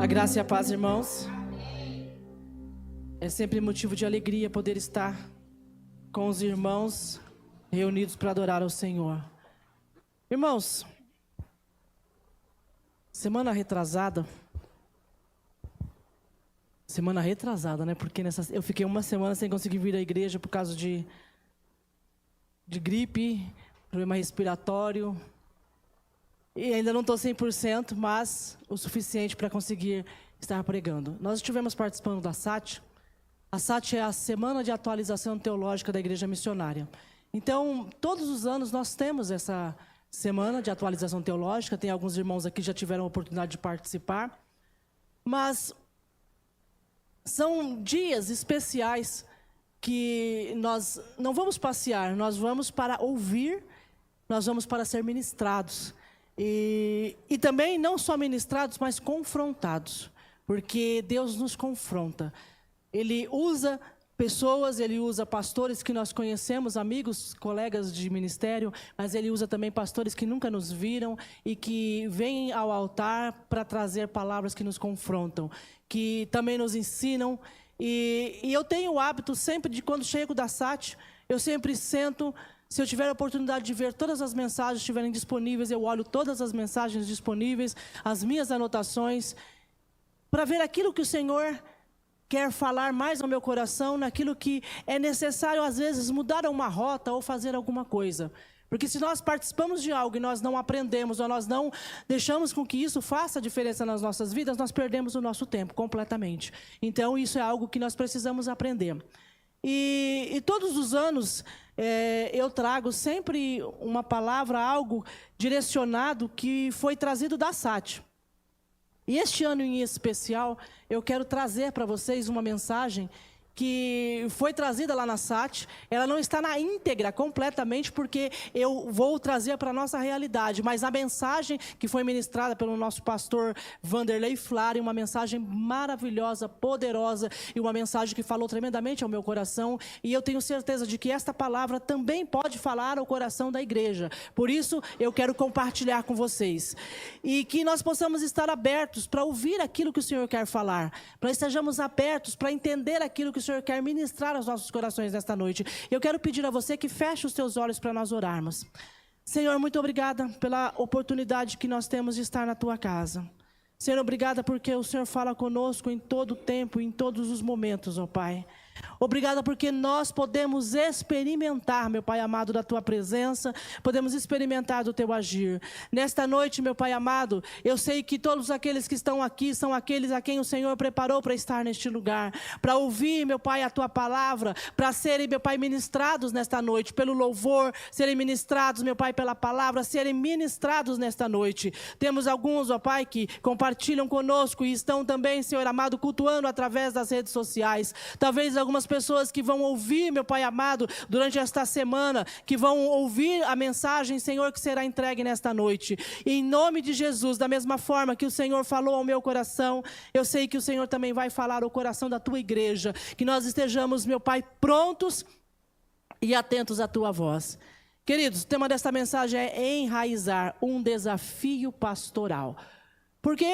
A graça e a paz, irmãos. É sempre motivo de alegria poder estar com os irmãos reunidos para adorar ao Senhor. Irmãos, semana retrasada, né? Porque eu fiquei uma semana sem conseguir vir à igreja por causa de gripe, problema respiratório. E ainda não estou 100%, mas o suficiente para conseguir estar pregando. Nós estivemos participando da SAT. A SAT é a Semana de Atualização Teológica da Igreja Missionária. Então, todos os anos nós temos essa Semana de Atualização Teológica. Tem alguns irmãos aqui que já tiveram a oportunidade de participar. Mas são dias especiais que nós não vamos passear, nós vamos para ouvir, nós vamos para ser ministrados. E também não só ministrados, mas confrontados, porque Deus nos confronta. Ele usa pessoas, Ele usa pastores que nós conhecemos, amigos, colegas de ministério, mas Ele usa também pastores que nunca nos viram e que vêm ao altar para trazer palavras que nos confrontam, que também nos ensinam. E eu tenho o hábito sempre de, quando chego da SAT, eu sempre sento. Se eu tiver a oportunidade de ver todas as mensagens estiverem disponíveis, eu olho todas as mensagens disponíveis, as minhas anotações, para ver aquilo que o Senhor quer falar mais ao meu coração, naquilo que é necessário, às vezes, mudar uma rota ou fazer alguma coisa. Porque se nós participamos de algo e nós não aprendemos, ou nós não deixamos com que isso faça diferença nas nossas vidas, nós perdemos o nosso tempo completamente. Então, isso é algo que nós precisamos aprender. E todos os anos eu trago sempre uma palavra, algo direcionado que foi trazido da SAT. E este ano em especial, eu quero trazer para vocês uma mensagem que foi trazida lá na SAT. Ela não está na íntegra completamente, porque eu vou trazer para a nossa realidade, mas a mensagem que foi ministrada pelo nosso pastor Vanderlei Flari, uma mensagem maravilhosa, poderosa, e uma mensagem que falou tremendamente ao meu coração, e eu tenho certeza de que esta palavra também pode falar ao coração da igreja. Por isso, eu quero compartilhar com vocês, e que nós possamos estar abertos para ouvir aquilo que o Senhor quer falar, para estejamos abertos para entender aquilo que o Senhor quer ministrar aos nossos corações nesta noite. Eu quero pedir a você que feche os teus olhos para nós orarmos. Senhor, muito obrigada pela oportunidade que nós temos de estar na tua casa. Senhor, obrigada porque o Senhor fala conosco em todo o tempo, em todos os momentos, ó Pai. Obrigada porque nós podemos experimentar, meu Pai amado, da Tua presença, podemos experimentar do Teu agir. Nesta noite, meu Pai amado, eu sei que todos aqueles que estão aqui são aqueles a quem o Senhor preparou para estar neste lugar, para ouvir, meu Pai, a Tua palavra, para serem, meu Pai, ministrados nesta noite, pelo louvor, serem ministrados, meu Pai, pela palavra, serem ministrados nesta noite. Temos alguns, ó Pai, que compartilham conosco e estão também, Senhor amado, cultuando através das redes sociais. Talvez algumas pessoas que vão ouvir, meu Pai amado, durante esta semana, que vão ouvir a mensagem, Senhor, que será entregue nesta noite. E em nome de Jesus, da mesma forma que o Senhor falou ao meu coração, eu sei que o Senhor também vai falar ao coração da Tua igreja. Que nós estejamos, meu Pai, prontos e atentos à Tua voz. Queridos, o tema desta mensagem é enraizar um desafio pastoral. Porque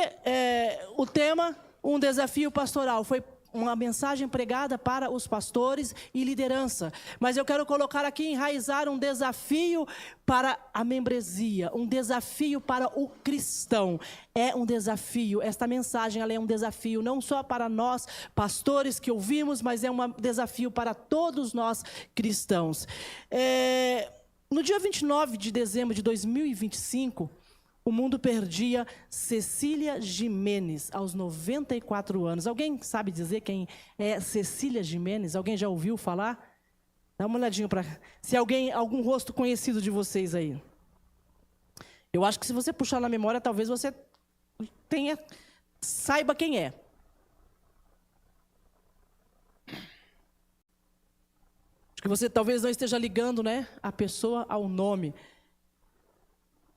o tema, um desafio pastoral, foi uma mensagem pregada para os pastores e liderança. Mas eu quero colocar aqui, enraizar um desafio para a membresia, um desafio para o cristão. É um desafio, esta mensagem ela é um desafio não só para nós, pastores que ouvimos, mas é um desafio para todos nós cristãos. No dia 29 de dezembro de 2025, o mundo perdia Cecília Gimenez, aos 94 anos. Alguém sabe dizer quem é Cecília Gimenez? Alguém já ouviu falar? Dá uma olhadinha para... Se algum rosto conhecido de vocês aí. Eu acho que se você puxar na memória, talvez você saiba quem é. Acho que você talvez não esteja ligando, né, a pessoa ao nome.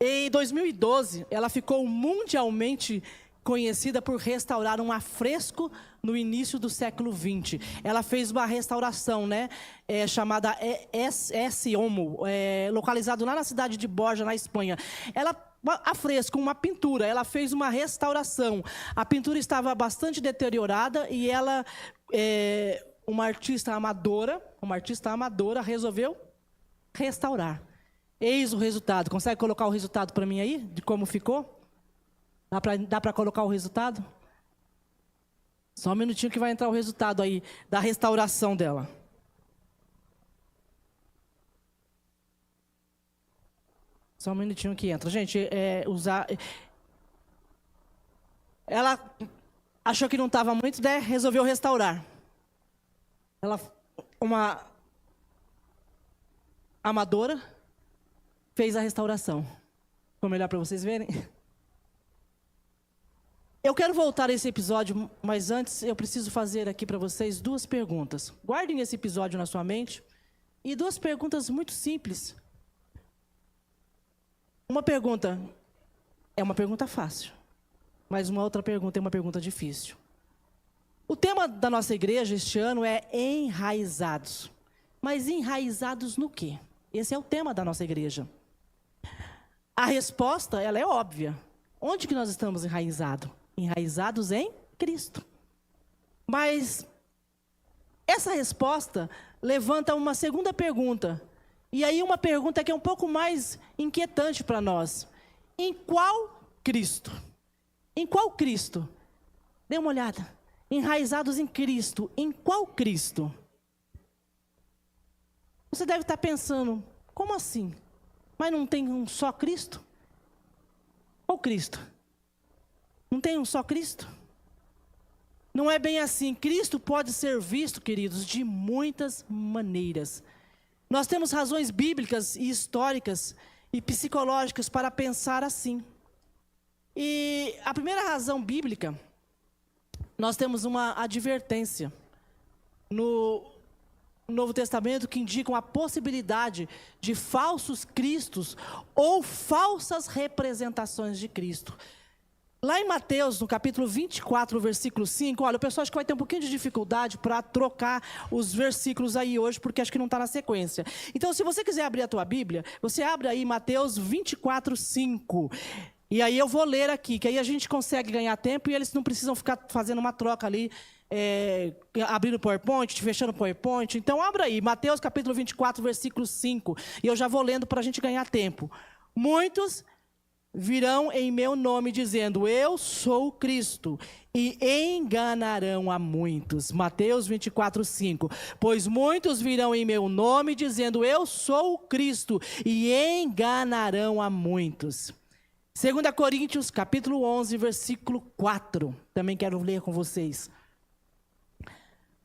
Em 2012, ela ficou mundialmente conhecida por restaurar um afresco no início do século XX. Ela fez uma restauração, né, chamada S. Homo, localizado lá na cidade de Borja, na Espanha. Ela a fresco, uma pintura. Ela fez uma restauração. A pintura estava bastante deteriorada e ela, uma artista amadora, resolveu restaurar. Eis o resultado. Consegue colocar o resultado para mim aí, de como ficou? Dá para colocar o resultado? Só um minutinho que vai entrar o resultado aí da restauração dela. Só um minutinho que entra. Gente, ela achou que não estava muito, né? Resolveu restaurar. Ela, uma amadora, fez a restauração. Ficou melhor para vocês verem? Eu quero voltar a esse episódio, mas antes eu preciso fazer aqui para vocês 2 perguntas. Guardem esse episódio na sua mente. E 2 perguntas muito simples. Uma pergunta é uma pergunta fácil, mas uma outra pergunta é uma pergunta difícil. O tema da nossa igreja este ano é enraizados. Mas enraizados no quê? Esse é o tema da nossa igreja. A resposta, ela é óbvia. Onde que nós estamos enraizados? Enraizados em Cristo. Mas essa resposta levanta uma segunda pergunta. E aí uma pergunta que é um pouco mais inquietante para nós. Em qual Cristo? Em qual Cristo? Dê uma olhada. Enraizados em Cristo. Em qual Cristo? Você deve estar pensando, como assim? Mas não tem um só Cristo? Qual Cristo? Não tem um só Cristo? Não é bem assim. Cristo pode ser visto, queridos, de muitas maneiras. Nós temos razões bíblicas e históricas e psicológicas para pensar assim. E a primeira razão bíblica, nós temos uma advertência no Novo Testamento que indicam a possibilidade de falsos cristos ou falsas representações de Cristo. Lá em Mateus, no capítulo 24, versículo 5, olha, o pessoal acho que vai ter um pouquinho de dificuldade para trocar os versículos aí hoje, porque acho que não está na sequência. Então, se você quiser abrir a tua Bíblia, você abre aí Mateus 24, 5. E aí eu vou ler aqui, que aí a gente consegue ganhar tempo e eles não precisam ficar fazendo uma troca ali, abrindo o PowerPoint, fechando o PowerPoint. Então, abra aí, Mateus capítulo 24, versículo 5. E eu já vou lendo para a gente ganhar tempo. Muitos virão em meu nome dizendo, eu sou Cristo, e enganarão a muitos. Mateus 24, 5. Pois muitos virão em meu nome dizendo, eu sou Cristo, e enganarão a muitos. 2 Coríntios, capítulo 11, versículo 4. Também quero ler com vocês.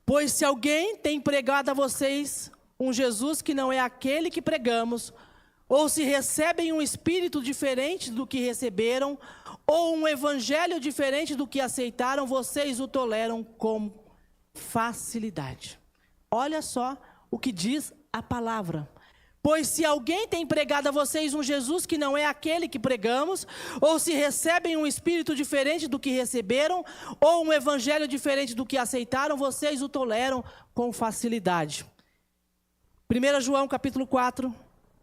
Pois se alguém tem pregado a vocês um Jesus que não é aquele que pregamos, ou se recebem um espírito diferente do que receberam, ou um evangelho diferente do que aceitaram, vocês o toleram com facilidade. Olha só o que diz a palavra. Pois se alguém tem pregado a vocês um Jesus que não é aquele que pregamos, ou se recebem um espírito diferente do que receberam, ou um evangelho diferente do que aceitaram, vocês o toleram com facilidade. 1 João capítulo 4,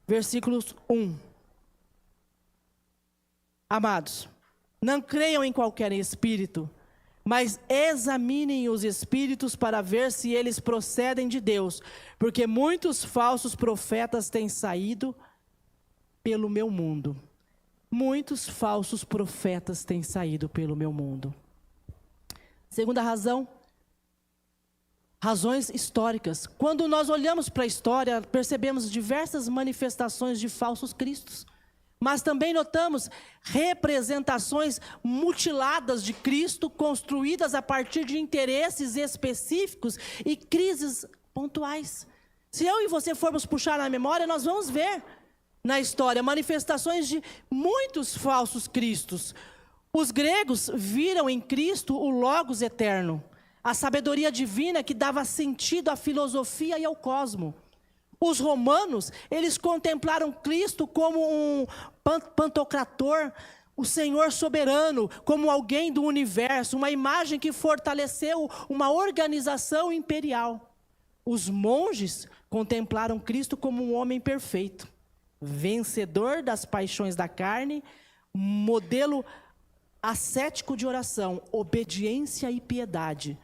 versículos 1. Amados, não creiam em qualquer espírito, mas examinem os espíritos para ver se eles procedem de Deus, porque muitos falsos profetas têm saído pelo meu mundo. Muitos falsos profetas têm saído pelo meu mundo. Segunda razão, razões históricas. Quando nós olhamos para a história, percebemos diversas manifestações de falsos cristos. Mas também notamos representações mutiladas de Cristo, construídas a partir de interesses específicos e crises pontuais. Se eu e você formos puxar na memória, nós vamos ver na história manifestações de muitos falsos cristos. Os gregos viram em Cristo o Logos eterno, a sabedoria divina que dava sentido à filosofia e ao cosmo. Os romanos, eles contemplaram Cristo como um pantocrator, o Senhor soberano, como alguém do universo, uma imagem que fortaleceu uma organização imperial. Os monges contemplaram Cristo como um homem perfeito, vencedor das paixões da carne, modelo ascético de oração, obediência e piedade.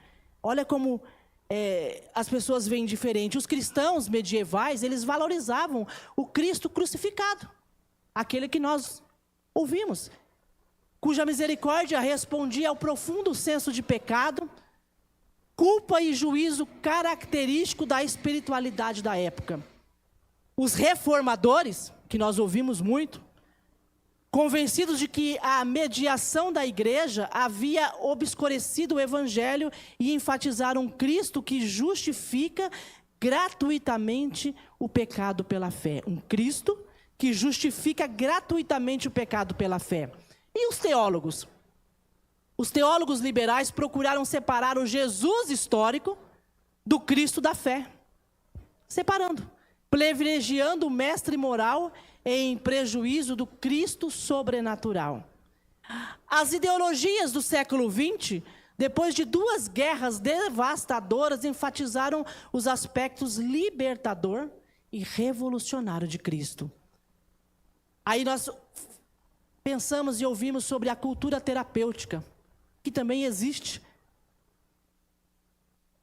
Olha como as pessoas veem diferente. Os cristãos medievais, eles valorizavam o Cristo crucificado, aquele que nós ouvimos, cuja misericórdia respondia ao profundo senso de pecado, culpa e juízo característico da espiritualidade da época. Os reformadores, que nós ouvimos muito, convencidos de que a mediação da igreja havia obscurecido o evangelho e enfatizaram Cristo que justifica gratuitamente o pecado pela fé. Um Cristo que justifica gratuitamente o pecado pela fé. E os teólogos? Os teólogos liberais procuraram separar o Jesus histórico do Cristo da fé. Separando, privilegiando o mestre moral em prejuízo do Cristo sobrenatural. As ideologias do século XX, depois de 2 guerras devastadoras, enfatizaram os aspectos libertador e revolucionário de Cristo. Aí nós pensamos e ouvimos sobre a cultura terapêutica, que também existe.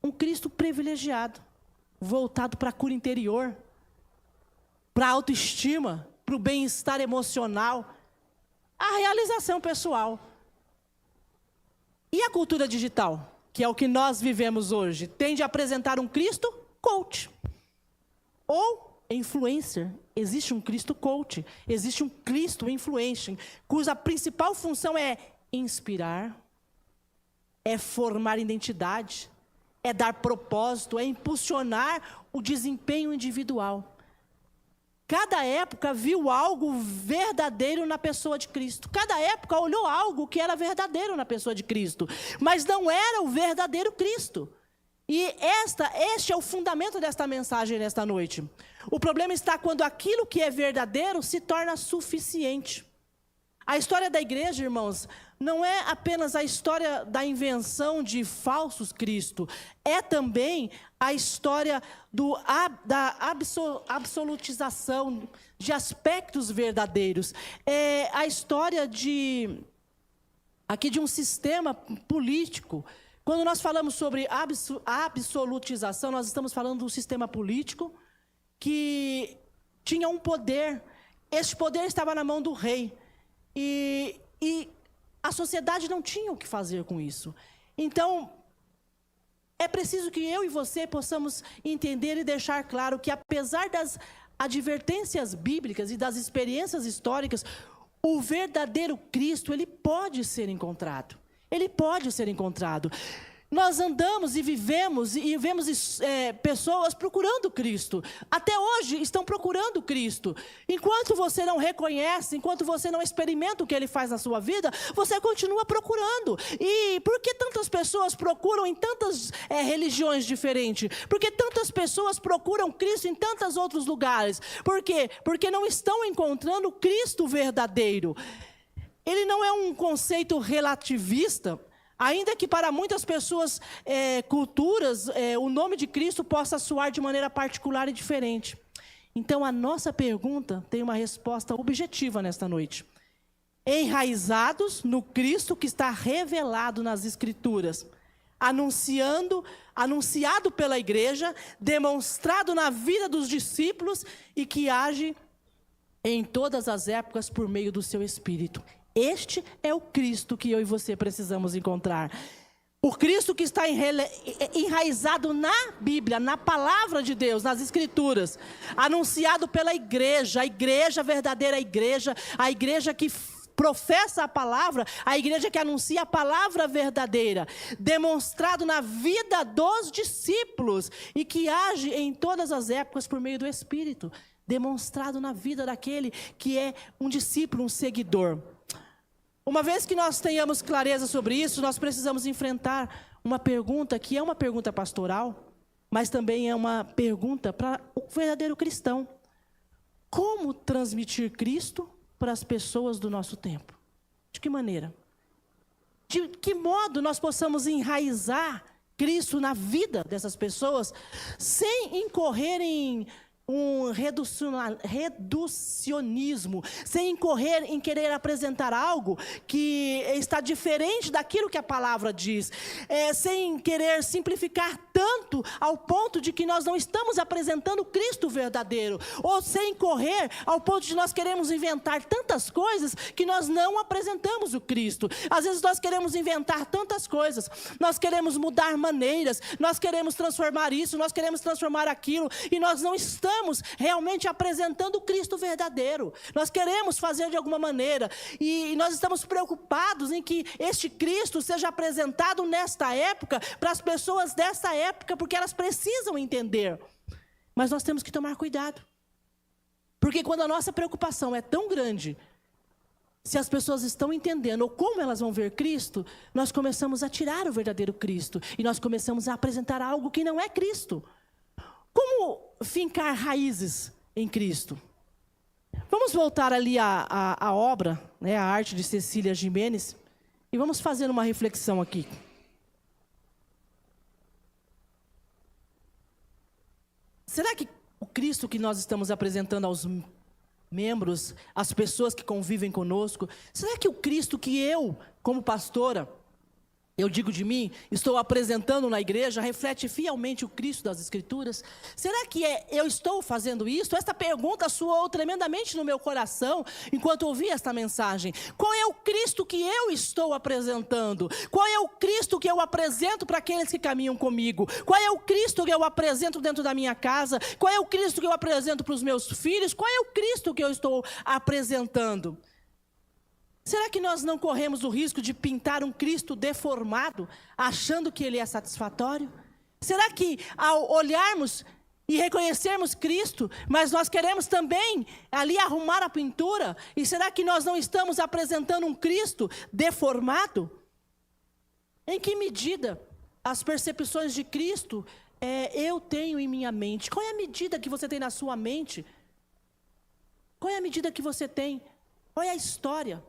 Um Cristo privilegiado, voltado para a cura interior, para a autoestima, para o bem-estar emocional, a realização pessoal. E a cultura digital, que é o que nós vivemos hoje, tende a apresentar um Cristo coach. Ou influencer. Existe um Cristo coach, existe um Cristo influencer, cuja principal função é inspirar, é formar identidade, é dar propósito, é impulsionar o desempenho individual. Cada época viu algo verdadeiro na pessoa de Cristo. Cada época olhou algo que era verdadeiro na pessoa de Cristo. Mas não era o verdadeiro Cristo. E este é o fundamento desta mensagem nesta noite. O problema está quando aquilo que é verdadeiro se torna suficiente. A história da igreja, irmãos, não é apenas a história da invenção de falsos Cristo, é também a história da absolutização de aspectos verdadeiros. É a história de um sistema político. Quando nós falamos sobre absolutização, nós estamos falando de um sistema político que tinha um poder. Este poder estava na mão do rei. E a sociedade não tinha o que fazer com isso. Então, é preciso que eu e você possamos entender e deixar claro que, apesar das advertências bíblicas e das experiências históricas, o verdadeiro Cristo, ele pode ser encontrado. Ele pode ser encontrado. Nós andamos e vivemos e vemos pessoas procurando Cristo. Até hoje estão procurando Cristo. Enquanto você não reconhece, enquanto você não experimenta o que Ele faz na sua vida, você continua procurando. E por que tantas pessoas procuram em tantas religiões diferentes? Por que tantas pessoas procuram Cristo em tantos outros lugares? Por quê? Porque não estão encontrando o Cristo verdadeiro. Ele não é um conceito relativista. Ainda que para muitas pessoas, culturas, o nome de Cristo possa soar de maneira particular e diferente. Então, a nossa pergunta tem uma resposta objetiva nesta noite. Enraizados no Cristo que está revelado nas Escrituras, anunciado pela igreja, demonstrado na vida dos discípulos e que age em todas as épocas por meio do seu Espírito. Este é o Cristo que eu e você precisamos encontrar. O Cristo que está enraizado na Bíblia, na palavra de Deus, nas Escrituras, anunciado pela igreja, a igreja verdadeira, a igreja que professa a palavra, a igreja que anuncia a palavra verdadeira, demonstrado na vida dos discípulos e que age em todas as épocas por meio do Espírito, demonstrado na vida daquele que é um discípulo, um seguidor. Uma vez que nós tenhamos clareza sobre isso, nós precisamos enfrentar uma pergunta que é uma pergunta pastoral, mas também é uma pergunta para o verdadeiro cristão. Como transmitir Cristo para as pessoas do nosso tempo? De que maneira? De que modo nós possamos enraizar Cristo na vida dessas pessoas sem incorrer em um reducionismo, sem incorrer em querer apresentar algo que está diferente daquilo que a palavra diz, sem querer simplificar tanto ao ponto de que nós não estamos apresentando Cristo verdadeiro, ou sem correr ao ponto de nós queremos inventar tantas coisas que nós não apresentamos o Cristo. Às vezes nós queremos inventar tantas coisas, nós queremos mudar maneiras, nós queremos transformar isso, nós queremos transformar aquilo, e nós não estamos realmente apresentando o Cristo verdadeiro. Nós queremos fazer de alguma maneira, e nós estamos preocupados em que este Cristo seja apresentado nesta época, para as pessoas desta época, porque elas precisam entender. Mas nós temos que tomar cuidado, porque quando a nossa preocupação é tão grande, se as pessoas estão entendendo ou como elas vão ver Cristo, nós começamos a tirar o verdadeiro Cristo, e nós começamos a apresentar algo que não é Cristo. Como fincar raízes em Cristo? Vamos voltar ali à obra, né, a arte de Cecília Gimenez, e vamos fazer uma reflexão aqui. Será que o Cristo que nós estamos apresentando aos membros, às pessoas que convivem conosco, será que o Cristo que eu, como pastora, eu digo de mim, estou apresentando na igreja, reflete fielmente o Cristo das Escrituras? Será que eu estou fazendo isso? Esta pergunta soou tremendamente no meu coração, enquanto ouvi esta mensagem. Qual é o Cristo que eu estou apresentando? Qual é o Cristo que eu apresento para aqueles que caminham comigo? Qual é o Cristo que eu apresento dentro da minha casa? Qual é o Cristo que eu apresento para os meus filhos? Qual é o Cristo que eu estou apresentando? Será que nós não corremos o risco de pintar um Cristo deformado, achando que ele é satisfatório? Será que ao olharmos e reconhecermos Cristo, mas nós queremos também ali arrumar a pintura? E será que nós não estamos apresentando um Cristo deformado? Em que medida as percepções de Cristo eu tenho em minha mente? Qual é a medida que você tem na sua mente? Qual é a medida que você tem? Qual é a história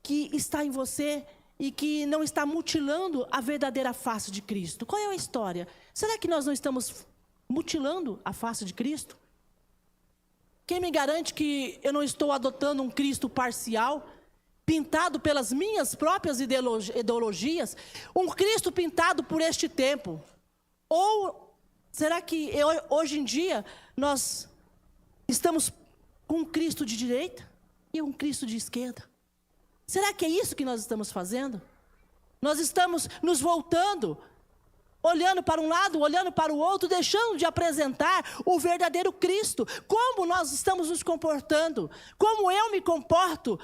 que está em você e que não está mutilando a verdadeira face de Cristo? Qual é a história? Será que nós não estamos mutilando a face de Cristo? Quem me garante que eu não estou adotando um Cristo parcial, pintado pelas minhas próprias ideologias, um Cristo pintado por este tempo? Ou será que hoje em dia nós estamos com um Cristo de direita e um Cristo de esquerda? Será que é isso que nós estamos fazendo? Nós estamos nos voltando, olhando para um lado, olhando para o outro, deixando de apresentar o verdadeiro Cristo. Como nós estamos nos comportando? Como eu me comporto?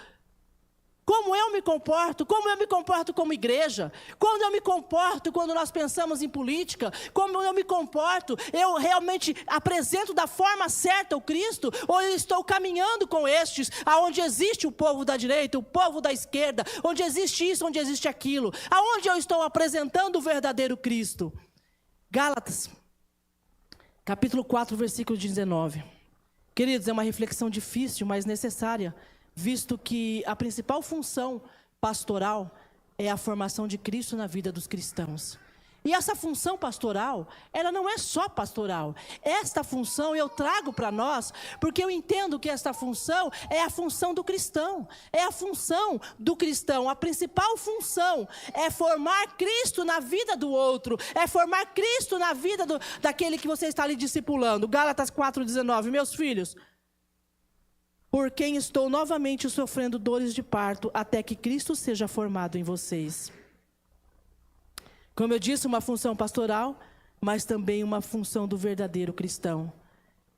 Como eu me comporto? Como eu me comporto como igreja? Como eu me comporto quando nós pensamos em política? Como eu me comporto? Eu realmente apresento da forma certa o Cristo? Ou eu estou caminhando com estes, aonde existe o povo da direita, o povo da esquerda, onde existe isso, onde existe aquilo? Aonde eu estou apresentando o verdadeiro Cristo? Gálatas, capítulo 4, versículo 19. Queridos, é uma reflexão difícil, mas necessária, visto que a principal função pastoral é a formação de Cristo na vida dos cristãos. E essa função pastoral, ela não é só pastoral. Esta função eu trago para nós, porque eu entendo que esta função é a função do cristão. É a função do cristão. A principal função é formar Cristo na vida do outro. É formar Cristo na vida daquele que você está ali discipulando. Gálatas 4,19. Meus filhos, por quem estou novamente sofrendo dores de parto, até que Cristo seja formado em vocês. Como eu disse, uma função pastoral, mas também uma função do verdadeiro cristão.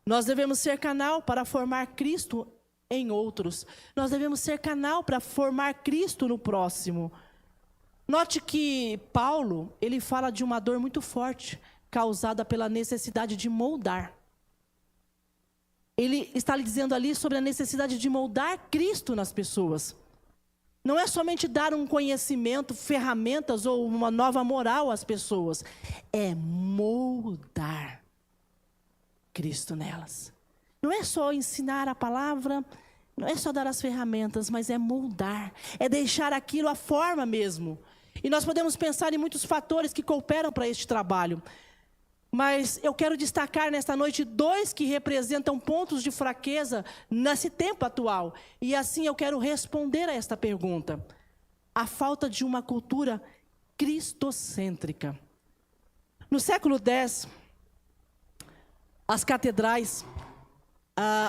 Nós devemos ser canal para formar Cristo em outros. Nós devemos ser canal para formar Cristo no próximo. Note que Paulo, ele fala de uma dor muito forte, causada pela necessidade de moldar. Ele está lhe dizendo ali sobre a necessidade de moldar Cristo nas pessoas. Não é somente dar um conhecimento, ferramentas ou uma nova moral às pessoas. É moldar Cristo nelas. Não é só ensinar a palavra, não é só dar as ferramentas, mas é moldar. É deixar aquilo a forma mesmo. E nós podemos pensar em muitos fatores que cooperam para este trabalho. Mas eu quero destacar nesta noite 2 que representam pontos de fraqueza nesse tempo atual. E assim eu quero responder a esta pergunta. A falta de uma cultura cristocêntrica. No século X, as catedrais,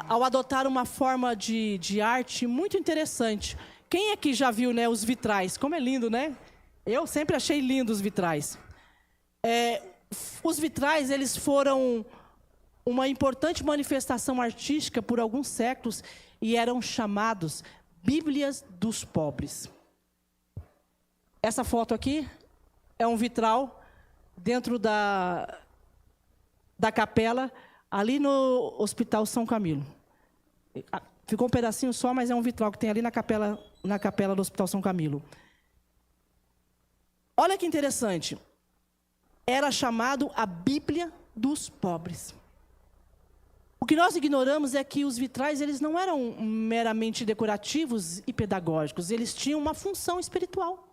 ao adotar uma forma de arte muito interessante. Quem aqui já viu, né, os vitrais? Como é lindo, né? Eu sempre achei lindo os vitrais. Os vitrais, eles foram uma importante manifestação artística por alguns séculos e eram chamados Bíblias dos pobres. Essa foto aqui é um vitral dentro da capela, ali no Hospital São Camilo. Ficou um pedacinho só, mas é um vitral que tem ali na capela do Hospital São Camilo. Olha que interessante. Era chamado a Bíblia dos pobres. O que nós ignoramos é que os vitrais, eles não eram meramente decorativos e pedagógicos, eles tinham uma função espiritual.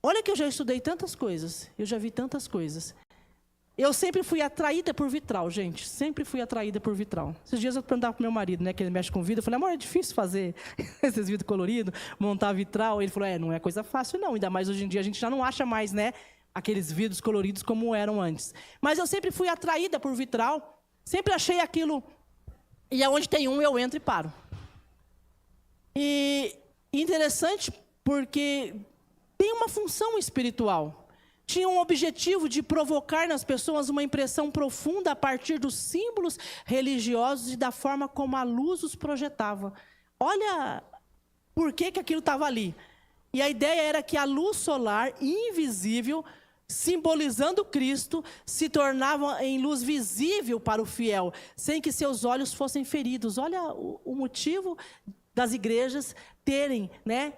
Olha que eu já estudei tantas coisas, eu já vi tantas coisas. Eu sempre fui atraída por vitral, gente, sempre fui atraída por vitral. Esses dias eu perguntava para o meu marido, né, que ele mexe com vidro, eu falei, amor, é difícil fazer esses vidros coloridos, montar vitral. Ele falou, não é coisa fácil não, ainda mais hoje em dia a gente já não acha mais, né, aqueles vidros coloridos como eram antes. Mas eu sempre fui atraída por vitral, sempre achei aquilo, e aonde tem um eu entro e paro. E interessante porque tem uma função espiritual. Tinha um objetivo de provocar nas pessoas uma impressão profunda a partir dos símbolos religiosos e da forma como a luz os projetava. Olha por que aquilo estava ali. E a ideia era que a luz solar, invisível, simbolizando Cristo, se tornava em luz visível para o fiel, sem que seus olhos fossem feridos. Olha o motivo das igrejas terem, né,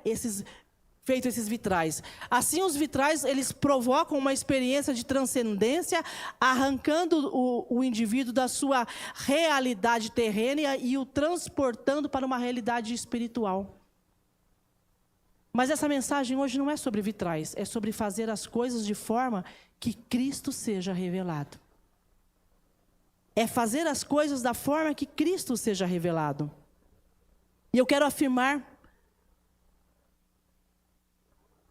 feito esses vitrais. Assim, os vitrais, eles provocam uma experiência de transcendência, arrancando o indivíduo da sua realidade terrena e o transportando para uma realidade espiritual. Mas essa mensagem hoje não é sobre vitrais, é sobre fazer as coisas de forma que Cristo seja revelado. É fazer as coisas da forma que Cristo seja revelado. E eu quero afirmar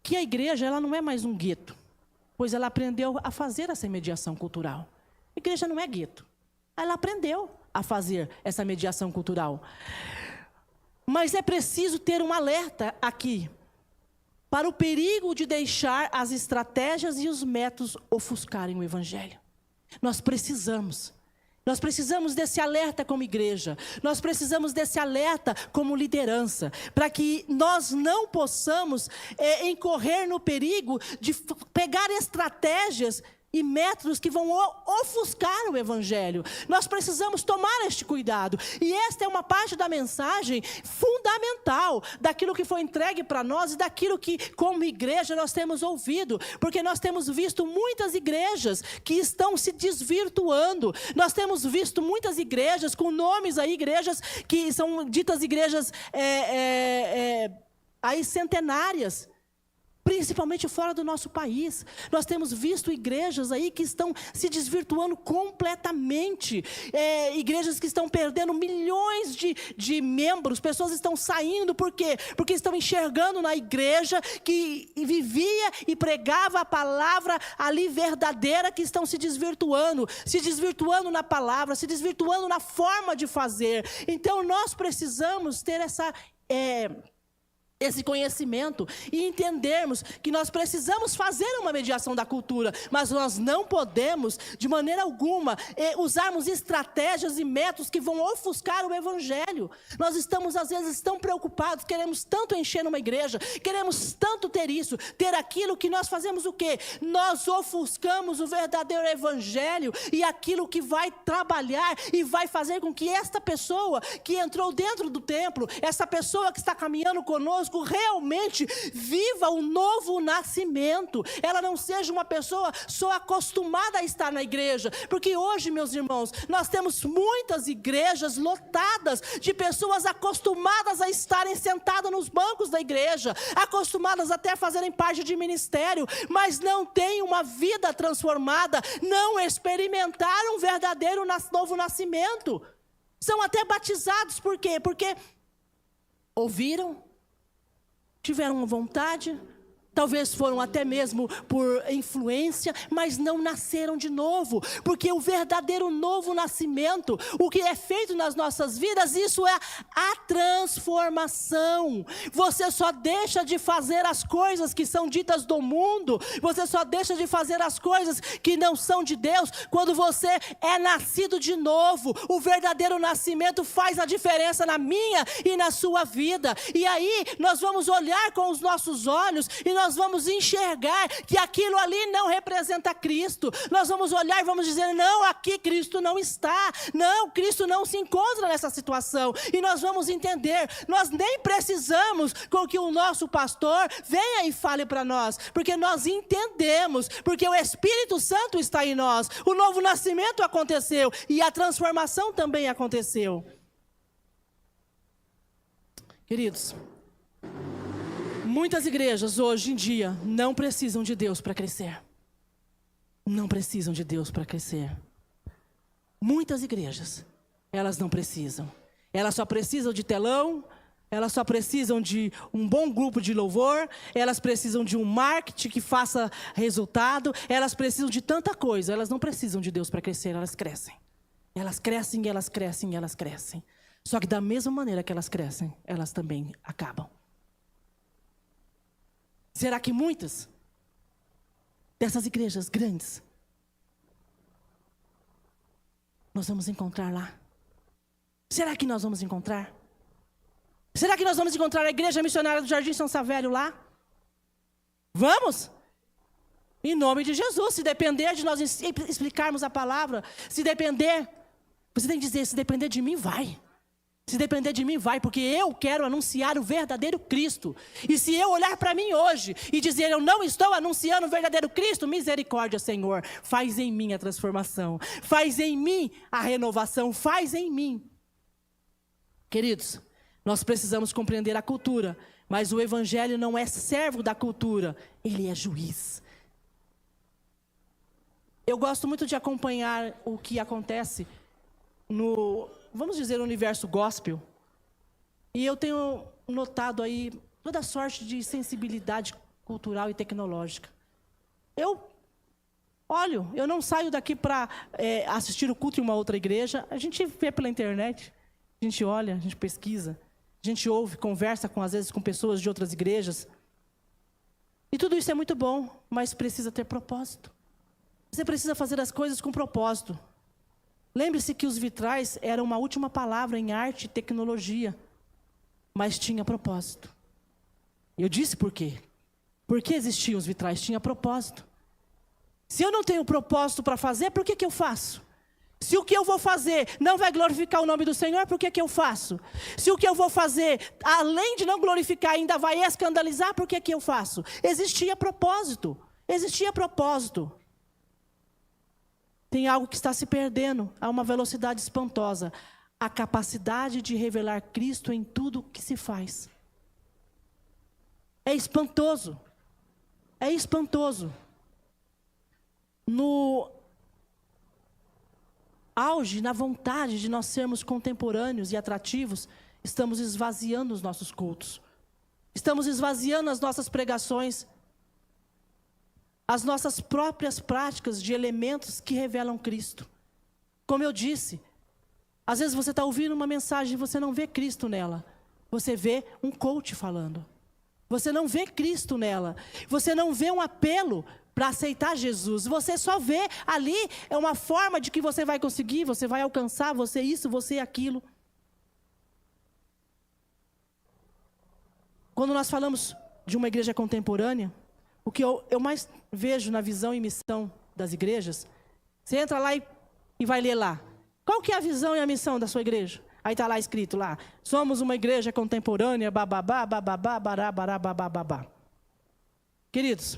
que a igreja, ela não é mais um gueto, pois ela aprendeu a fazer essa mediação cultural. A igreja não é gueto, ela aprendeu a fazer essa mediação cultural. Mas é preciso ter um alerta aqui, para o perigo de deixar as estratégias e os métodos ofuscarem o evangelho. Nós precisamos desse alerta como igreja, nós precisamos desse alerta como liderança, para que nós não possamos incorrer no perigo de pegar estratégias e métodos que vão ofuscar o evangelho. Nós precisamos tomar este cuidado. E esta é uma parte da mensagem fundamental daquilo que foi entregue para nós e daquilo que, como igreja, nós temos ouvido. Porque nós temos visto muitas igrejas que estão se desvirtuando. Nós temos visto muitas igrejas com nomes aí, igrejas que são ditas igrejas aí centenárias, principalmente fora do nosso país. Nós temos visto igrejas aí que estão se desvirtuando completamente. Igrejas que estão perdendo milhões de membros. Pessoas estão saindo, por quê? Porque estão enxergando na igreja que vivia e pregava a palavra ali verdadeira, que estão se desvirtuando na palavra, se desvirtuando na forma de fazer. Então nós precisamos ter esse conhecimento e entendermos que nós precisamos fazer uma mediação da cultura, mas nós não podemos, de maneira alguma, usarmos estratégias e métodos que vão ofuscar o evangelho. Nós estamos, às vezes, tão preocupados, queremos tanto encher numa igreja, queremos tanto ter isso, ter aquilo, que nós fazemos o quê? Nós ofuscamos o verdadeiro evangelho e aquilo que vai trabalhar e vai fazer com que esta pessoa que entrou dentro do templo, essa pessoa que está caminhando conosco, convosco realmente viva o novo nascimento. Ela não seja uma pessoa só acostumada a estar na igreja. Porque hoje, meus irmãos, nós temos muitas igrejas lotadas de pessoas acostumadas a estarem sentadas nos bancos da igreja, acostumadas até a fazerem parte de ministério, mas não têm uma vida transformada, não experimentaram um verdadeiro novo nascimento. São até batizados, por quê? Porque ouviram, tiveram vontade, talvez foram até mesmo por influência, mas não nasceram de novo. Porque o verdadeiro novo nascimento, o que é feito nas nossas vidas, isso é a transformação. Você só deixa de fazer as coisas que são ditas do mundo, você só deixa de fazer as coisas que não são de Deus, quando você é nascido de novo. O verdadeiro nascimento faz a diferença na minha e na sua vida. E aí nós vamos olhar com os nossos olhos e nós vamos enxergar que aquilo ali não representa Cristo. Nós vamos olhar e vamos dizer, não, aqui Cristo não está. Não, Cristo não se encontra nessa situação. E nós vamos entender, nós nem precisamos com que o nosso pastor venha e fale para nós, porque nós entendemos, porque o Espírito Santo está em nós. O novo nascimento aconteceu e a transformação também aconteceu. Queridos, muitas igrejas hoje em dia não precisam de Deus para crescer. Não precisam de Deus para crescer. Muitas igrejas, elas não precisam. Elas só precisam de telão, elas só precisam de um bom grupo de louvor, elas precisam de um marketing que faça resultado, elas precisam de tanta coisa. Elas não precisam de Deus para crescer, elas crescem. Elas crescem, elas crescem, elas crescem. Só que da mesma maneira que elas crescem, elas também acabam. Será que muitas dessas igrejas grandes nós vamos encontrar lá? Será que nós vamos encontrar? Será que nós vamos encontrar a igreja missionária do Jardim São Savério lá? Vamos? Em nome de Jesus, se depender de nós explicarmos a palavra, se depender, você tem que dizer, se depender de mim, vai. Se depender de mim, vai, porque eu quero anunciar o verdadeiro Cristo. E se eu olhar para mim hoje e dizer, eu não estou anunciando o verdadeiro Cristo, misericórdia, Senhor, faz em mim a transformação, faz em mim a renovação, faz em mim. Queridos, nós precisamos compreender a cultura, mas o Evangelho não é servo da cultura, ele é juiz. Eu gosto muito de acompanhar o que acontece no, vamos dizer, universo gospel. E eu tenho notado aí toda sorte de sensibilidade cultural e tecnológica. Eu não saio daqui para assistir o culto em uma outra igreja. A gente vê pela internet, a gente olha, a gente pesquisa, a gente ouve, conversa às vezes com pessoas de outras igrejas. E tudo isso é muito bom, mas precisa ter propósito. Você precisa fazer as coisas com propósito. Lembre-se que os vitrais eram uma última palavra em arte e tecnologia, mas tinha propósito. Eu disse por quê. Por que existiam os vitrais? Tinha propósito. Se eu não tenho propósito para fazer, por que eu faço? Se o que eu vou fazer não vai glorificar o nome do Senhor, por que eu faço? Se o que eu vou fazer, além de não glorificar, ainda vai escandalizar, por que eu faço? Existia propósito. Existia propósito. Tem algo que está se perdendo a uma velocidade espantosa. A capacidade de revelar Cristo em tudo que se faz. É espantoso. É espantoso. No auge, na vontade de nós sermos contemporâneos e atrativos, estamos esvaziando os nossos cultos. Estamos esvaziando as nossas pregações. As nossas próprias práticas de elementos que revelam Cristo. Como eu disse, às vezes você está ouvindo uma mensagem e você não vê Cristo nela. Você vê um coach falando. Você não vê Cristo nela. Você não vê um apelo para aceitar Jesus. Você só vê ali uma forma de que você vai conseguir, você vai alcançar, você isso, você aquilo. Quando nós falamos de uma igreja contemporânea, o que eu mais vejo na visão e missão das igrejas, você entra lá e vai ler lá. Qual que é a visão e a missão da sua igreja? Aí está lá escrito lá, somos uma igreja contemporânea, bababá, bababá, bará, bará, babá, babá. Queridos,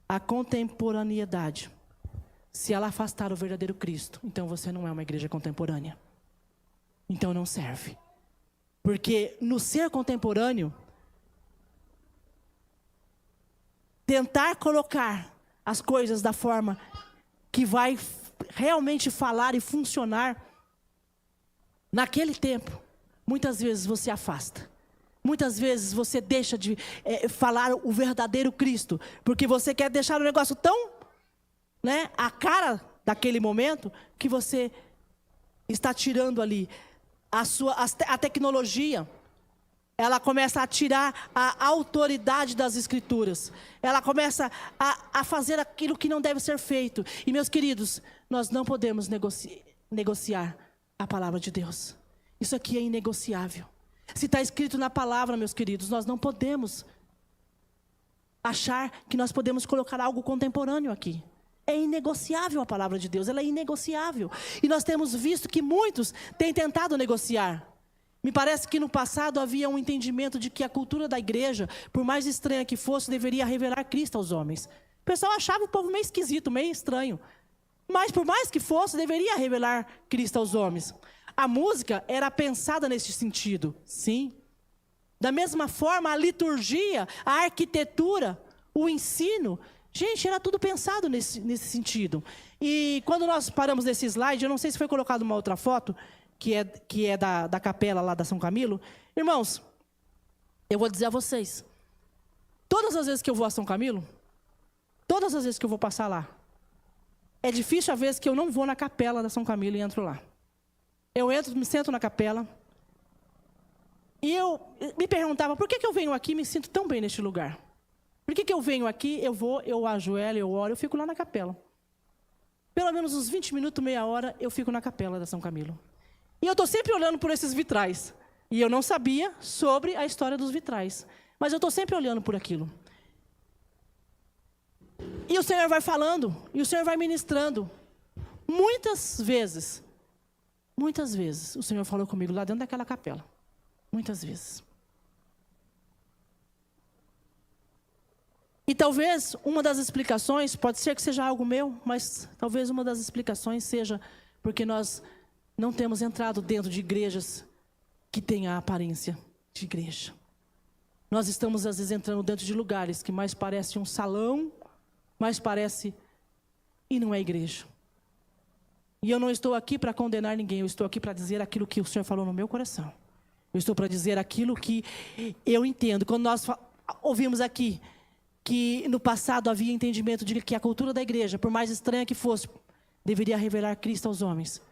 a contemporaneidade, se ela afastar o verdadeiro Cristo, então você não é uma igreja contemporânea. Então não serve. Porque no ser contemporâneo, tentar colocar as coisas da forma que vai realmente falar e funcionar, naquele tempo, muitas vezes você afasta. Muitas vezes você deixa de falar o verdadeiro Cristo, porque você quer deixar o negócio tão, a cara daquele momento, que você está tirando ali a tecnologia. Ela começa a tirar a autoridade das Escrituras. Ela começa a fazer aquilo que não deve ser feito. E, meus queridos, nós não podemos negociar a palavra de Deus. Isso aqui é inegociável. Se está escrito na palavra, meus queridos, nós não podemos achar que nós podemos colocar algo contemporâneo aqui. É inegociável a palavra de Deus, ela é inegociável. E nós temos visto que muitos têm tentado negociar. Me parece que no passado havia um entendimento de que a cultura da igreja, por mais estranha que fosse, deveria revelar Cristo aos homens. O pessoal achava o povo meio esquisito, meio estranho. Mas por mais que fosse, deveria revelar Cristo aos homens. A música era pensada nesse sentido, sim. Da mesma forma, a liturgia, a arquitetura, o ensino, gente, era tudo pensado nesse sentido. E quando nós paramos nesse slide, eu não sei se foi colocado uma outra foto, que é da capela lá da São Camilo. Irmãos, eu vou dizer a vocês, todas as vezes que eu vou a São Camilo, todas as vezes que eu vou passar lá, é difícil a vez que eu não vou na capela da São Camilo e entro lá. Eu entro, me sento na capela, e eu me perguntava, por que eu venho aqui e me sinto tão bem neste lugar? Por que eu venho aqui, eu ajoelho, eu oro, eu fico lá na capela. Pelo menos uns 20 minutos, meia hora, eu fico na capela da São Camilo. E eu estou sempre olhando por esses vitrais. E eu não sabia sobre a história dos vitrais. Mas eu estou sempre olhando por aquilo. E o Senhor vai falando, e o Senhor vai ministrando. Muitas vezes, o Senhor falou comigo lá dentro daquela capela. Muitas vezes. E talvez uma das explicações, pode ser que seja algo meu, mas talvez uma das explicações seja porque nós não temos entrado dentro de igrejas que têm a aparência de igreja. Nós estamos, às vezes, entrando dentro de lugares que mais parece um salão, mais parece, e não é igreja. E eu não estou aqui para condenar ninguém, eu estou aqui para dizer aquilo que o Senhor falou no meu coração. Eu estou para dizer aquilo que eu entendo. Quando nós ouvimos aqui que no passado havia entendimento de que a cultura da igreja, por mais estranha que fosse, deveria revelar Cristo aos homens.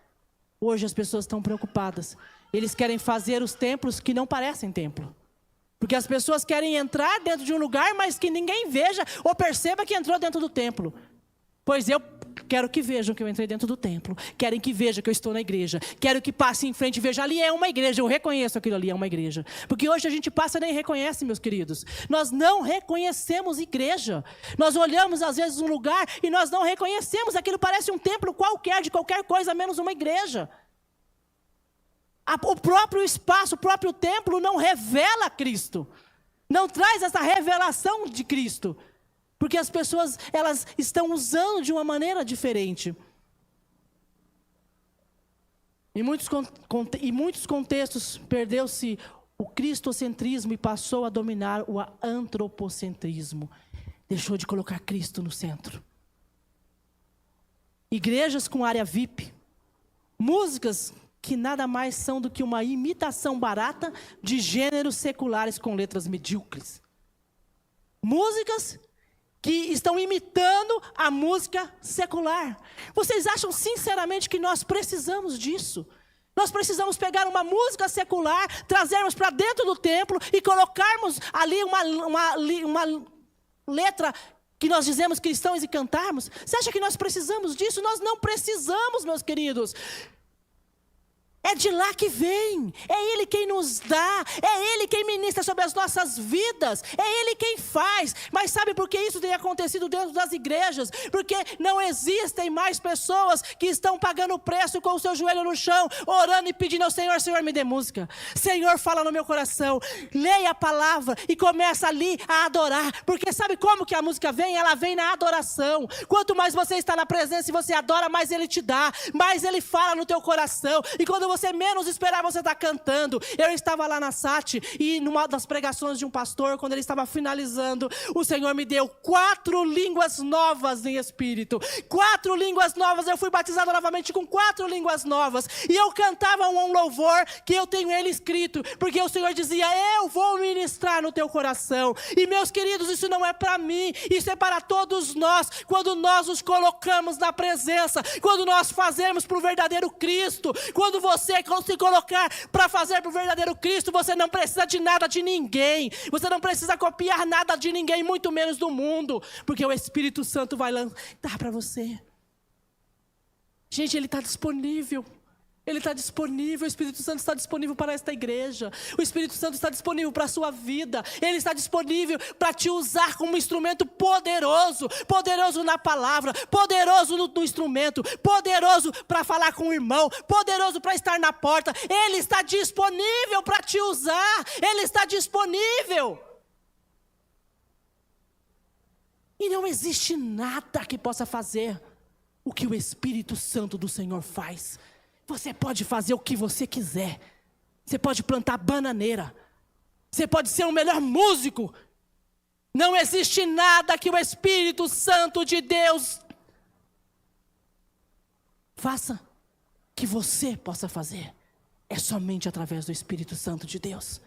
Hoje as pessoas estão preocupadas. Eles querem fazer os templos que não parecem templo. Porque as pessoas querem entrar dentro de um lugar, mas que ninguém veja ou perceba que entrou dentro do templo. Pois eu quero que vejam que eu entrei dentro do templo. Querem que vejam que eu estou na igreja. Quero que passe em frente e veja, ali é uma igreja. Eu reconheço aquilo ali é uma igreja. Porque hoje a gente passa e nem reconhece, meus queridos. Nós não reconhecemos igreja. Nós olhamos às vezes um lugar e nós não reconhecemos. Aquilo parece um templo qualquer, de qualquer coisa, menos uma igreja. O próprio espaço, o próprio templo não revela Cristo. Não traz essa revelação de Cristo. Porque as pessoas, elas estão usando de uma maneira diferente. Em muitos contextos, perdeu-se o cristocentrismo e passou a dominar o antropocentrismo. Deixou de colocar Cristo no centro. Igrejas com área VIP. Músicas que nada mais são do que uma imitação barata de gêneros seculares com letras medíocres. Músicas que estão imitando a música secular. Vocês acham sinceramente que nós precisamos disso? Nós precisamos pegar uma música secular, trazermos para dentro do templo e colocarmos ali uma letra que nós dizemos cristãos e cantarmos? Você acha que nós precisamos disso? Nós não precisamos, meus queridos. É de lá que vem, é Ele quem nos dá, é Ele quem ministra sobre as nossas vidas, é Ele quem faz. Mas sabe por que isso tem acontecido dentro das igrejas? Porque não existem mais pessoas que estão pagando o preço com o seu joelho no chão, orando e pedindo ao Senhor: Senhor, me dê música. Senhor, fala no meu coração. Leia a palavra e começa ali a adorar. Porque sabe como que a música vem? Ela vem na adoração. Quanto mais você está na presença e você adora, mais Ele te dá, mais Ele fala no teu coração. E quando você menos esperar, você está cantando. Eu estava lá na SAT e numa das pregações de um pastor, quando ele estava finalizando, o Senhor me deu 4 línguas novas em espírito. 4 línguas novas. Eu fui batizado novamente com 4 línguas novas. E eu cantava um louvor que eu tenho ele escrito, porque o Senhor dizia: eu vou ministrar no teu coração. E meus queridos, isso não é para mim, isso é para todos nós. Quando nós nos colocamos na presença, quando nós fazemos para o verdadeiro Cristo, quando você se colocar para fazer para o verdadeiro Cristo, você não precisa de nada de ninguém, você não precisa copiar nada de ninguém, muito menos do mundo, porque o Espírito Santo vai dar para você. Gente, Ele está disponível. Ele está disponível, o Espírito Santo está disponível para esta igreja. O Espírito Santo está disponível para a sua vida. Ele está disponível para te usar como instrumento poderoso. Poderoso na palavra, poderoso no instrumento, poderoso para falar com o irmão, poderoso para estar na porta. Ele está disponível para te usar. Ele está disponível. E não existe nada que possa fazer o que o Espírito Santo do Senhor faz. Você pode fazer o que você quiser. Você pode plantar bananeira. Você pode ser o melhor músico. Não existe nada que o Espírito Santo de Deus faça que você possa fazer. É somente através do Espírito Santo de Deus.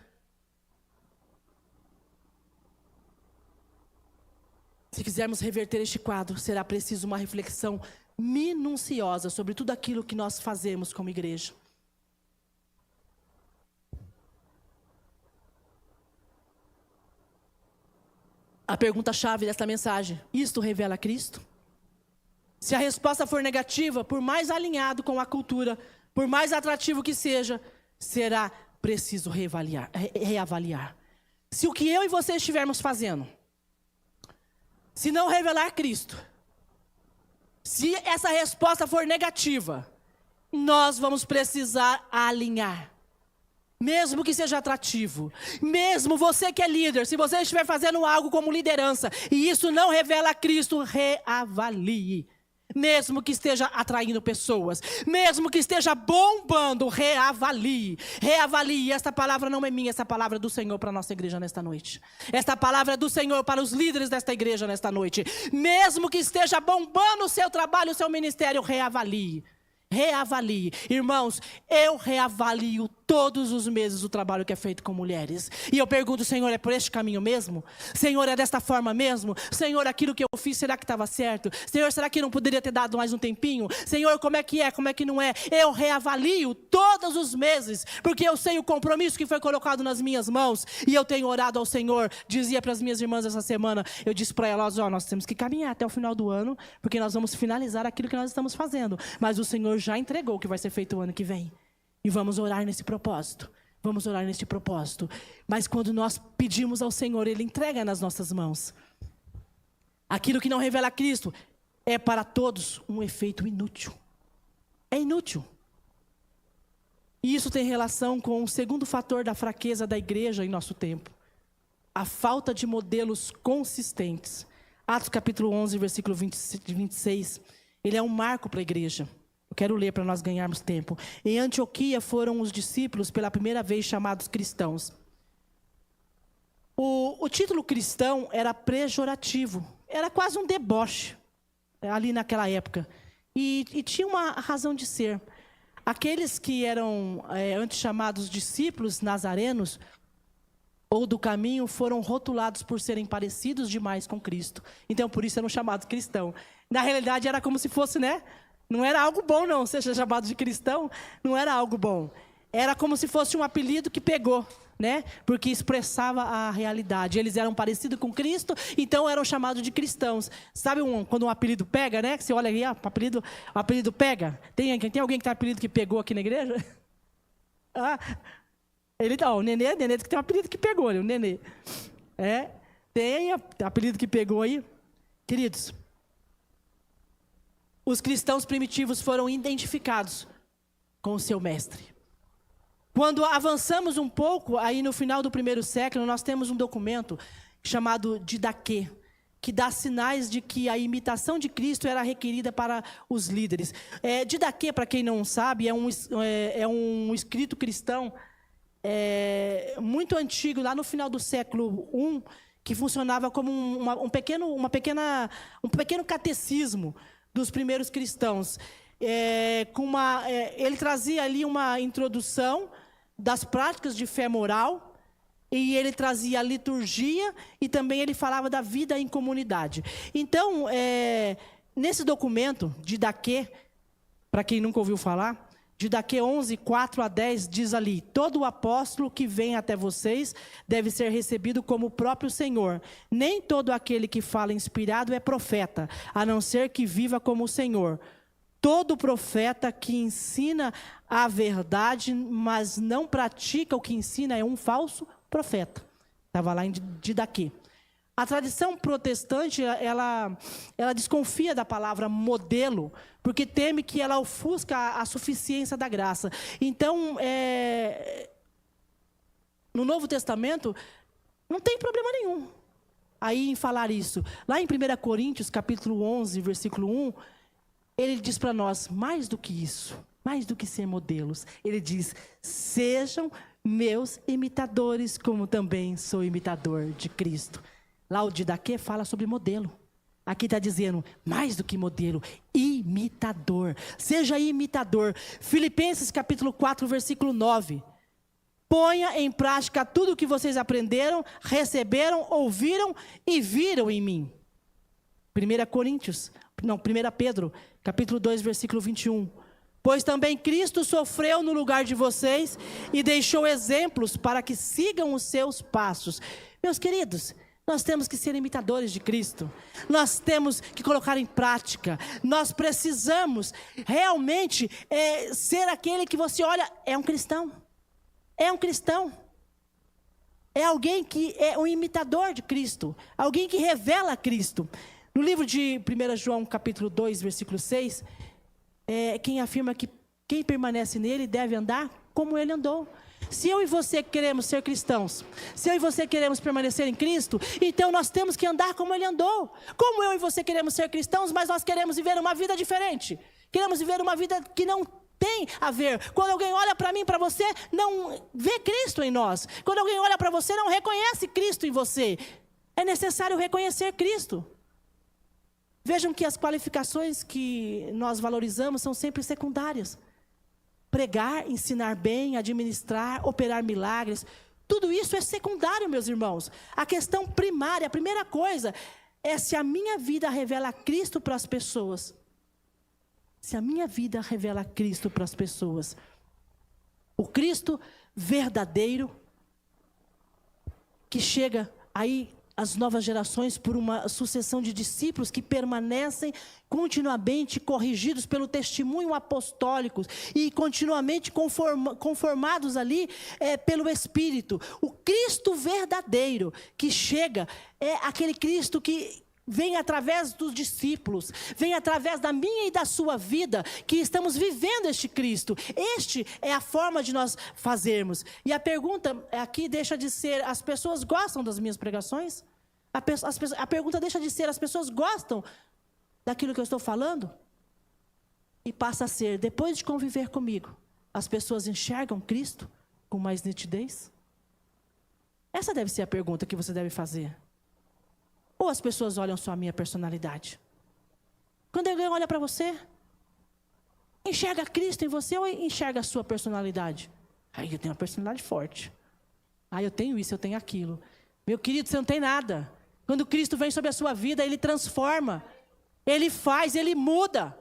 Se quisermos reverter este quadro, será preciso uma reflexão minuciosa sobre tudo aquilo que nós fazemos como igreja. A pergunta-chave desta mensagem: isto revela Cristo? Se a resposta for negativa, por mais alinhado com a cultura, por mais atrativo que seja, será preciso reavaliar. Se o que eu e você estivermos fazendo, se não revelar Cristo, se essa resposta for negativa, nós vamos precisar alinhar. Mesmo que seja atrativo, mesmo você que é líder, se você estiver fazendo algo como liderança e isso não revela Cristo, reavalie. Mesmo que esteja atraindo pessoas, mesmo que esteja bombando, reavalie. Reavalie. Esta palavra não é minha, esta palavra é do Senhor para a nossa igreja nesta noite. Esta palavra é do Senhor para os líderes desta igreja nesta noite. Mesmo que esteja bombando o seu trabalho, o seu ministério, reavalie. Reavalie. Irmãos, eu reavalio todos os meses o trabalho que é feito com mulheres. E eu pergunto: Senhor, é por este caminho mesmo? Senhor, é desta forma mesmo? Senhor, aquilo que eu fiz, será que estava certo? Senhor, será que não poderia ter dado mais um tempinho? Senhor, como é que é? Como é que não é? Eu reavalio todos os meses, porque eu sei o compromisso que foi colocado nas minhas mãos. E eu tenho orado ao Senhor. Dizia para as minhas irmãs essa semana, eu disse para elas: nós temos que caminhar até o final do ano, porque nós vamos finalizar aquilo que nós estamos fazendo. Mas o Senhor já entregou o que vai ser feito o ano que vem. E vamos orar nesse propósito. Vamos orar neste propósito. Mas quando nós pedimos ao Senhor, Ele entrega nas nossas mãos. Aquilo que não revela Cristo é para todos um efeito inútil. É inútil. E isso tem relação com o segundo fator da fraqueza da igreja em nosso tempo. A falta de modelos consistentes. Atos capítulo 11, versículo 26. Ele é um marco para a igreja. Eu quero ler para nós ganharmos tempo. Em Antioquia foram os discípulos pela primeira vez chamados cristãos. O título cristão era pejorativo. Era quase um deboche ali naquela época. E tinha uma razão de ser. Aqueles que eram antes chamados discípulos nazarenos ou do caminho foram rotulados por serem parecidos demais com Cristo. Então por isso eram chamados cristãos. Na realidade era como se fosse, né? Não era algo bom, não. Ser chamado de cristão não era algo bom. Era como se fosse um apelido que pegou, né? Porque expressava a realidade. Eles eram parecidos com Cristo, então eram chamados de cristãos. Sabe quando um apelido pega, né? Que você olha aí, o apelido pega. Tem alguém que tem apelido que pegou aqui na igreja? Ele tá, o Nenê que tem um apelido que pegou ali, o Nenê. Tem apelido que pegou aí. Queridos, os cristãos primitivos foram identificados com o seu mestre. Quando avançamos um pouco, aí no final do primeiro século, nós temos um documento chamado Didaquê, que dá sinais de que a imitação de Cristo era requerida para os líderes. Didaquê, para quem não sabe, é um escrito cristão muito antigo, lá no final do século I, que funcionava como um pequeno catecismo dos primeiros cristãos. Ele trazia ali uma introdução das práticas de fé moral, e ele trazia a liturgia, e também ele falava da vida em comunidade. Então, nesse documento, Didaquê, para quem nunca ouviu falar, Didaquê 11, 4 a 10, diz ali: todo apóstolo que vem até vocês deve ser recebido como o próprio Senhor. Nem todo aquele que fala inspirado é profeta, a não ser que viva como o Senhor. Todo profeta que ensina a verdade, mas não pratica o que ensina, é um falso profeta. Estava lá em Didaquê. A tradição protestante, ela desconfia da palavra modelo, porque teme que ela ofusca a suficiência da graça. Então, no Novo Testamento, não tem problema nenhum aí em falar isso. Lá em 1 Coríntios, capítulo 11, versículo 1, ele diz para nós, mais do que isso, mais do que ser modelos, ele diz: sejam meus imitadores, como também sou imitador de Cristo. Lá o Didaquê fala sobre modelo. Aqui está dizendo, mais do que modelo, imitador. Seja imitador. Filipenses capítulo 4, versículo 9. Ponha em prática tudo o que vocês aprenderam, receberam, ouviram e viram em mim. 1 Pedro, capítulo 2, versículo 21. Pois também Cristo sofreu no lugar de vocês e deixou exemplos para que sigam os seus passos. Meus queridos, nós temos que ser imitadores de Cristo. Nós temos que colocar em prática. Nós precisamos realmente ser aquele que você olha, é um cristão. É um cristão. É alguém que é um imitador de Cristo. Alguém que revela Cristo. No livro de 1 João, capítulo 2, versículo 6, quem afirma que quem permanece nele deve andar como ele andou. Se eu e você queremos ser cristãos, se eu e você queremos permanecer em Cristo, então nós temos que andar como ele andou. Como eu e você queremos ser cristãos, mas nós queremos viver uma vida diferente. Queremos viver uma vida que não tem a ver. Quando alguém olha para mim, para você, não vê Cristo em nós. Quando alguém olha para você, não reconhece Cristo em você. É necessário reconhecer Cristo. Vejam que as qualificações que nós valorizamos são sempre secundárias. Pregar, ensinar bem, administrar, operar milagres, tudo isso é secundário, meus irmãos. A questão primária, a primeira coisa, é se a minha vida revela Cristo para as pessoas. Se a minha vida revela Cristo para as pessoas. O Cristo verdadeiro, que chega aí as novas gerações por uma sucessão de discípulos que permanecem continuamente corrigidos pelo testemunho apostólico e continuamente conformados ali pelo Espírito. O Cristo verdadeiro que chega é aquele Cristo que vem através dos discípulos, vem através da minha e da sua vida, que estamos vivendo este Cristo. Este é a forma de nós fazermos. E a pergunta aqui deixa de ser, as pessoas gostam das minhas pregações? A pergunta deixa de ser, as pessoas gostam daquilo que eu estou falando? E passa a ser, depois de conviver comigo, as pessoas enxergam Cristo com mais nitidez? Essa deve ser a pergunta que você deve fazer. Ou as pessoas olham só a minha personalidade? Quando alguém olha para você, enxerga Cristo em você ou enxerga a sua personalidade? Aí eu tenho uma personalidade forte. Aí eu tenho isso, eu tenho aquilo. Meu querido, você não tem nada. Quando Cristo vem sobre a sua vida, Ele transforma. Ele faz, Ele muda.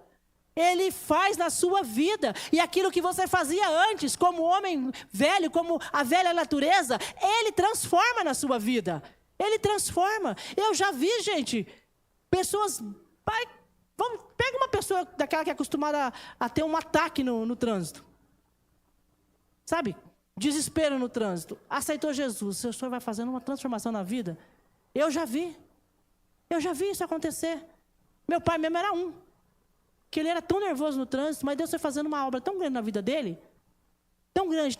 Ele faz na sua vida. E aquilo que você fazia antes, como homem velho, como a velha natureza, Ele transforma na sua vida. Ele transforma. Eu já vi, gente, pessoas... pega uma pessoa daquela que é acostumada a ter um ataque no trânsito. Sabe? desespero no trânsito, aceitou Jesus, o senhor vai fazendo uma transformação na vida. Eu já vi isso acontecer. Meu pai mesmo era que ele era tão nervoso no trânsito, mas Deus foi fazendo uma obra tão grande na vida dele, tão grande,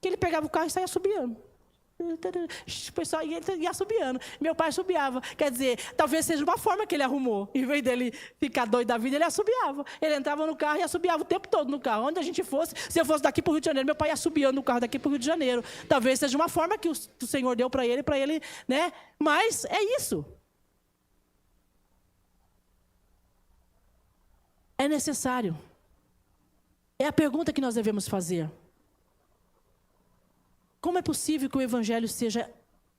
que ele pegava o carro e saía assobiando. O pessoal ia assobiando. Meu pai assobiava. Quer dizer, talvez seja uma forma que ele arrumou. Em vez dele ficar doido da vida, ele assobiava. Ele entrava no carro e assobiava o tempo todo no carro. Onde a gente fosse, se eu fosse daqui para o Rio de Janeiro, meu pai ia assobiando no carro daqui para o Rio de Janeiro. Talvez seja uma forma que o Senhor deu para ele, né? Mas é isso. É necessário. É a pergunta que nós devemos fazer. Como é possível que o Evangelho seja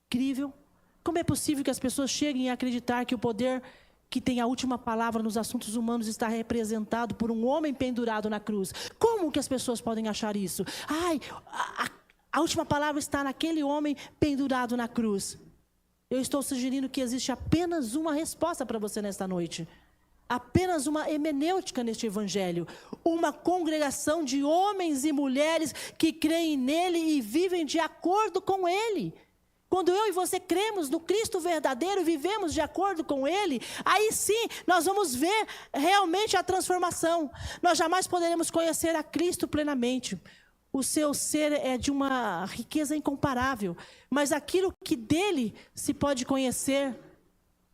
crível? Como é possível que as pessoas cheguem a acreditar que o poder que tem a última palavra nos assuntos humanos está representado por um homem pendurado na cruz? Como que as pessoas podem achar isso? A última palavra está naquele homem pendurado na cruz. Eu estou sugerindo que existe apenas uma resposta para você nesta noite. Apenas uma hermenêutica neste Evangelho. Uma congregação de homens e mulheres que creem nele e vivem de acordo com ele. Quando eu e você cremos no Cristo verdadeiro e vivemos de acordo com ele, aí sim nós vamos ver realmente a transformação. Nós jamais poderemos conhecer a Cristo plenamente. O seu ser é de uma riqueza incomparável. Mas aquilo que dele se pode conhecer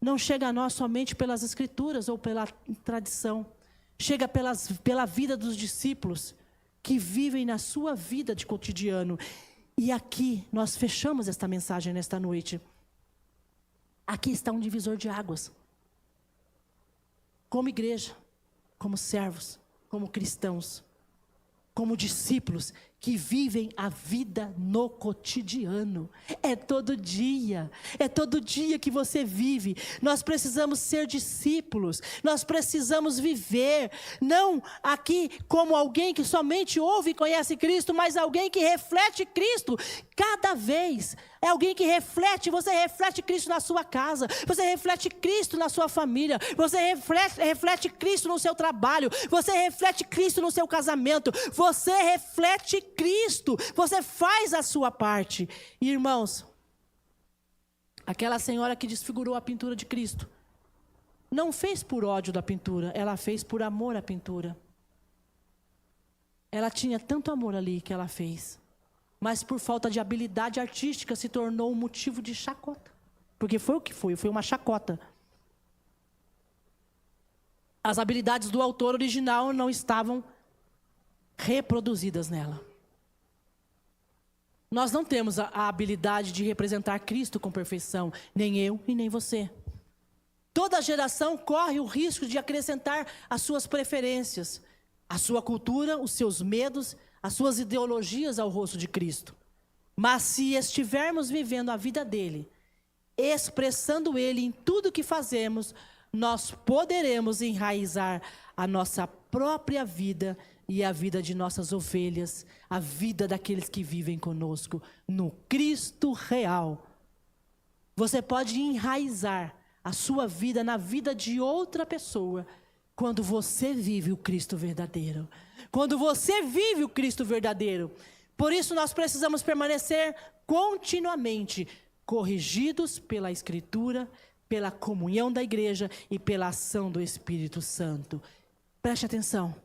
não chega a nós somente pelas Escrituras ou pela tradição. Chega pela vida dos discípulos que vivem na sua vida de cotidiano. E aqui nós fechamos esta mensagem nesta noite. Aqui está um divisor de águas. Como igreja, como servos, como cristãos, como discípulos que vivem a vida no cotidiano. É todo dia que você vive. Nós precisamos ser discípulos, nós precisamos viver, não aqui como alguém que somente ouve e conhece Cristo, mas alguém que reflete Cristo cada vez. É alguém que reflete, você reflete Cristo na sua casa, você reflete Cristo na sua família, você reflete Cristo no seu trabalho, você reflete Cristo no seu casamento, você reflete Cristo, você faz a sua parte. E, irmãos, aquela senhora que desfigurou a pintura de Cristo, não fez por ódio da pintura, ela fez por amor à pintura. Ela tinha tanto amor ali que ela fez. Mas por falta de habilidade artística se tornou um motivo de chacota. Porque foi o que foi uma chacota. As habilidades do autor original não estavam reproduzidas nela. Nós não temos a habilidade de representar Cristo com perfeição, nem eu e nem você. Toda geração corre o risco de acrescentar as suas preferências, a sua cultura, os seus medos, as suas ideologias ao rosto de Cristo. Mas se estivermos vivendo a vida dele, expressando ele em tudo que fazemos, nós poderemos enraizar a nossa própria vida e a vida de nossas ovelhas, a vida daqueles que vivem conosco, no Cristo real. Você pode enraizar a sua vida na vida de outra pessoa, quando você vive o Cristo verdadeiro. Quando você vive o Cristo verdadeiro. Por isso nós precisamos permanecer continuamente corrigidos pela Escritura, pela comunhão da igreja e pela ação do Espírito Santo. Preste atenção.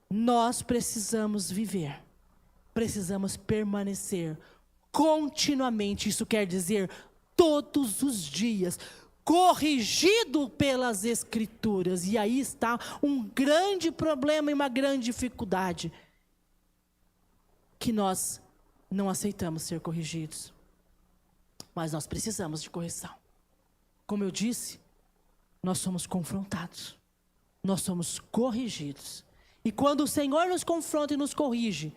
Nós precisamos viver, precisamos permanecer continuamente. Isso quer dizer todos os dias, corrigido pelas Escrituras. E aí está um grande problema e uma grande dificuldade, que nós não aceitamos ser corrigidos. Mas nós precisamos de correção. Como eu disse, nós somos confrontados, nós somos corrigidos. E quando o Senhor nos confronta e nos corrige,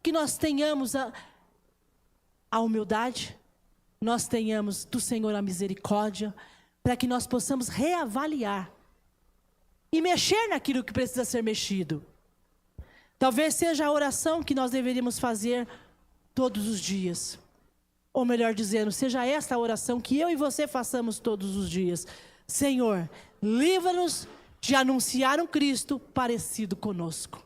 que nós tenhamos a humildade, nós tenhamos do Senhor a misericórdia, para que nós possamos reavaliar e mexer naquilo que precisa ser mexido. Talvez seja a oração que nós deveríamos fazer todos os dias. Ou melhor dizendo, seja esta a oração que eu e você façamos todos os dias. Senhor, livra-nos de anunciar um Cristo parecido conosco.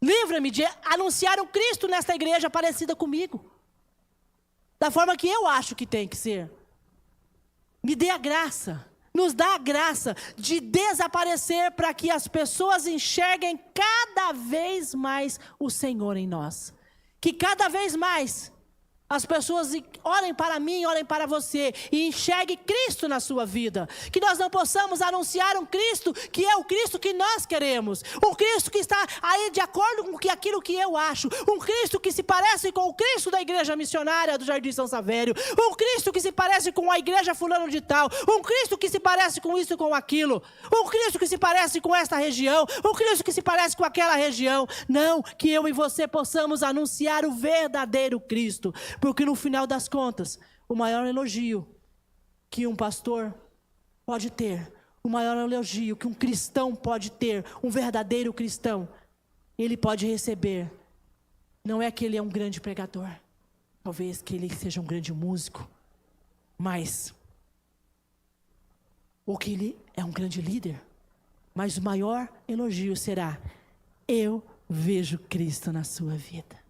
Livra-me de anunciar um Cristo nesta igreja parecida comigo, da forma que eu acho que tem que ser. Me dê a graça, nos dá a graça de desaparecer para que as pessoas enxerguem cada vez mais o Senhor em nós. Que cada vez mais as pessoas olhem para mim, olhem para você e enxerguem Cristo na sua vida. Que nós não possamos anunciar um Cristo que é o Cristo que nós queremos. Um Cristo que está aí de acordo com aquilo que eu acho. Um Cristo que se parece com o Cristo da igreja missionária do Jardim São Savério. Um Cristo que se parece com a igreja fulano de tal. Um Cristo que se parece com isso e com aquilo. Um Cristo que se parece com esta região. Um Cristo que se parece com aquela região. Não, que eu e você possamos anunciar o verdadeiro Cristo. Porque no final das contas, o maior elogio que um pastor pode ter, o maior elogio que um cristão pode ter, um verdadeiro cristão, ele pode receber, não é que ele é um grande pregador, talvez que ele seja um grande músico, mas, ou que ele é um grande líder, mas o maior elogio será: eu vejo Cristo na sua vida.